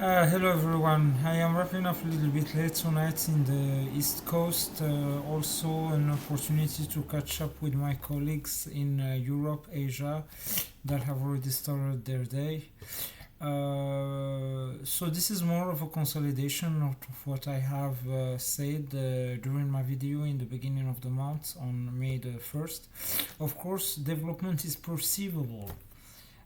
Hello everyone. I am wrapping up a little bit late tonight in the East Coast. Also, an opportunity to catch up with my colleagues in Europe, Asia, that have already started their day. So, this is more of a consolidation of what I have said during my video in the beginning of the month on May the 1st. Of course, development is perceivable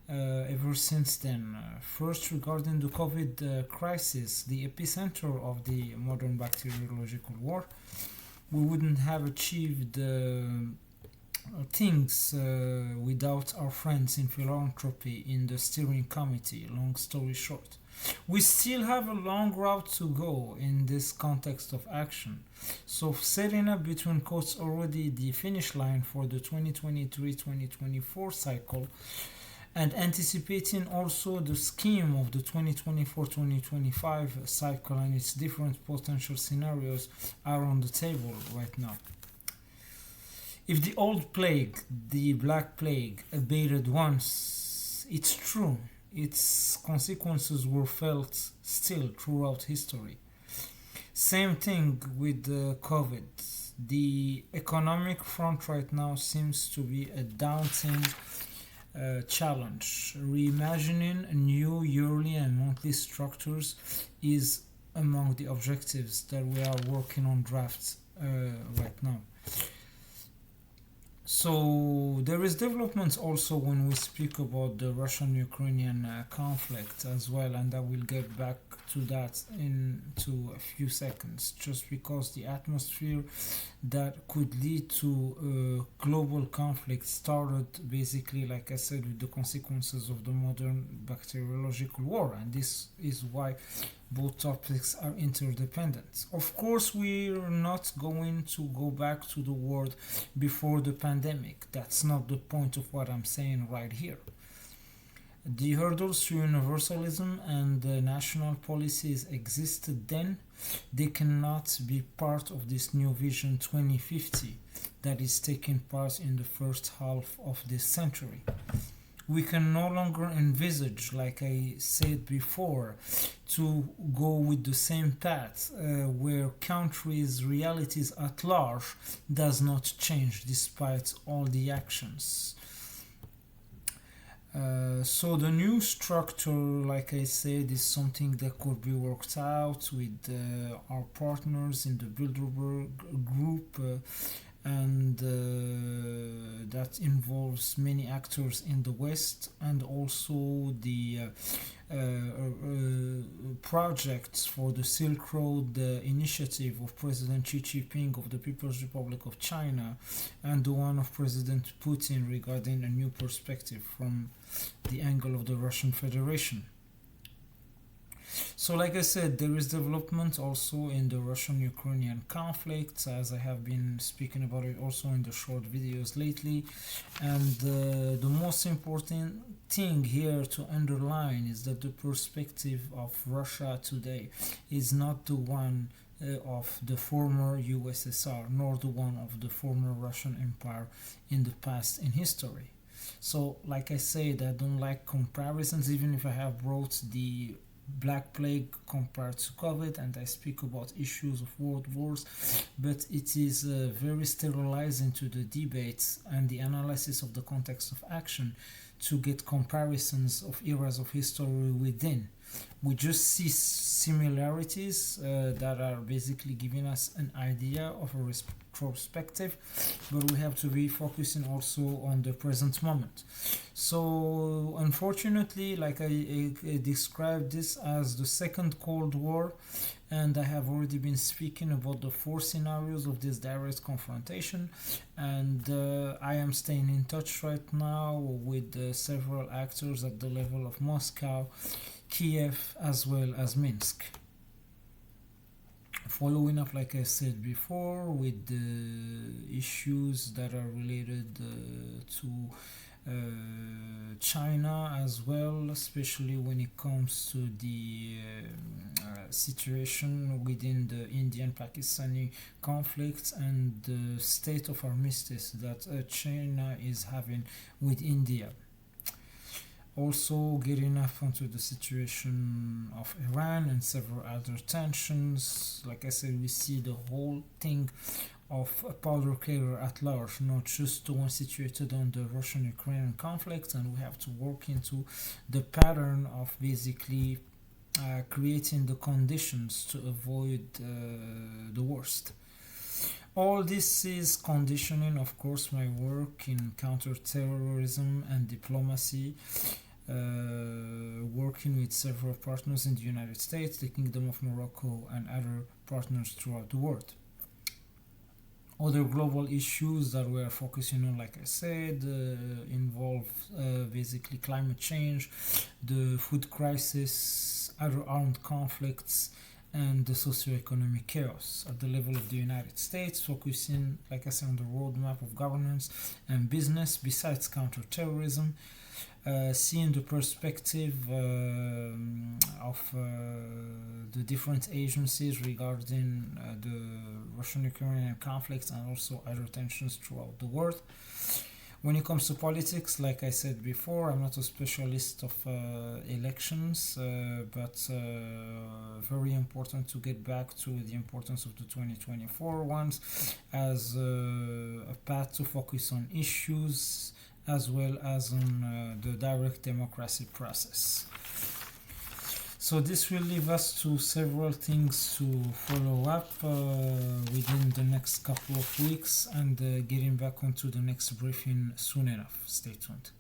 ever since then. First, regarding the COVID crisis, the epicenter of the modern bacteriological war, we wouldn't have achieved things without our friends in philanthropy in the steering committee. Long story short, we still have a long route to go in this context of action. So, setting up between quotes already the finish line for the 2023-2024 cycle and anticipating also the scheme of the 2024-2025 cycle and its different potential scenarios are on the table right now. If the old plague, the Black Plague, abated once, it's true, its consequences were felt still throughout history. Same thing with COVID. The economic front right now seems to be a daunting challenge. Reimagining new yearly and monthly structures is among the objectives that we are working on drafts right now. So there is development also when we speak about the Russian-Ukrainian conflict as well, and I will get back to that in to a few seconds. Just because the atmosphere that could lead to global conflict started basically, like I said, with the consequences of the modern bacteriological war, and this is why both topics are interdependent. Of course, we're not going to go back to the world before the pandemic. That's not the point of what I'm saying right here. The hurdles to universalism and the national policies existed then. They cannot be part of this new Vision 2050 that is taking part in the first half of this century. We can no longer envisage, like I said before, to go with the same path where countries' realities at large does not change despite all the actions. So the new structure, like I said, is something that could be worked out with our partners in the Bilderberg group, and that involves many actors in the West and also the projects for the Silk Road initiative of President Xi Jinping of the People's Republic of China and the one of President Putin regarding a new perspective from the angle of the Russian Federation. So, like I said, there is development also in the Russian Ukrainian conflict, as I have been speaking about it also in the short videos lately. And the most important thing here to underline is that the perspective of Russia today is not the one of the former USSR, nor the one of the former Russian Empire in the past in history. So, like I said, I don't like comparisons, even if I have brought the Black Plague compared to COVID, and I speak about issues of world wars, but it is very sterilizing to the debates and the analysis of the context of action to get comparisons of eras of history within. We just see similarities that are basically giving us an idea of a retrospective, but we have to be focusing also on the present moment. So, unfortunately, like I described this as the second Cold War, and I have already been speaking about the four scenarios of this direct confrontation, and I am staying in touch right now with several actors at the level of Moscow, Kiev, as well as Minsk. Following up, like I said before, with the issues that are related to China as well, especially when it comes to the situation within the Indian Pakistani conflict and the state of armistice that China is having with India. Also, getting up onto the situation of Iran and several other tensions. Like I said, we see the whole thing of a powder kegger at large, not just the one situated on the Russian-Ukrainian conflict, and we have to work into the pattern of basically creating the conditions to avoid the worst. All this is conditioning, of course, my work in counterterrorism and diplomacy, working with several partners in the United States, the Kingdom of Morocco, and other partners throughout the world. Other global issues that we are focusing on, like I said, involve basically climate change, the food crisis, other armed conflicts, and the socio-economic chaos at the level of the United States, focusing, like I said, on the roadmap of governance and business besides counterterrorism, seeing the perspective of the different agencies regarding the Russian-Ukrainian conflict and also other tensions throughout the world. When it comes to politics, like I said before, I'm not a specialist of elections, but very important to get back to the importance of the 2024 ones as a path to focus on issues as well as on the direct democracy process. So this will leave us to several things to follow up within the next couple of weeks and getting back onto the next briefing soon enough. Stay tuned.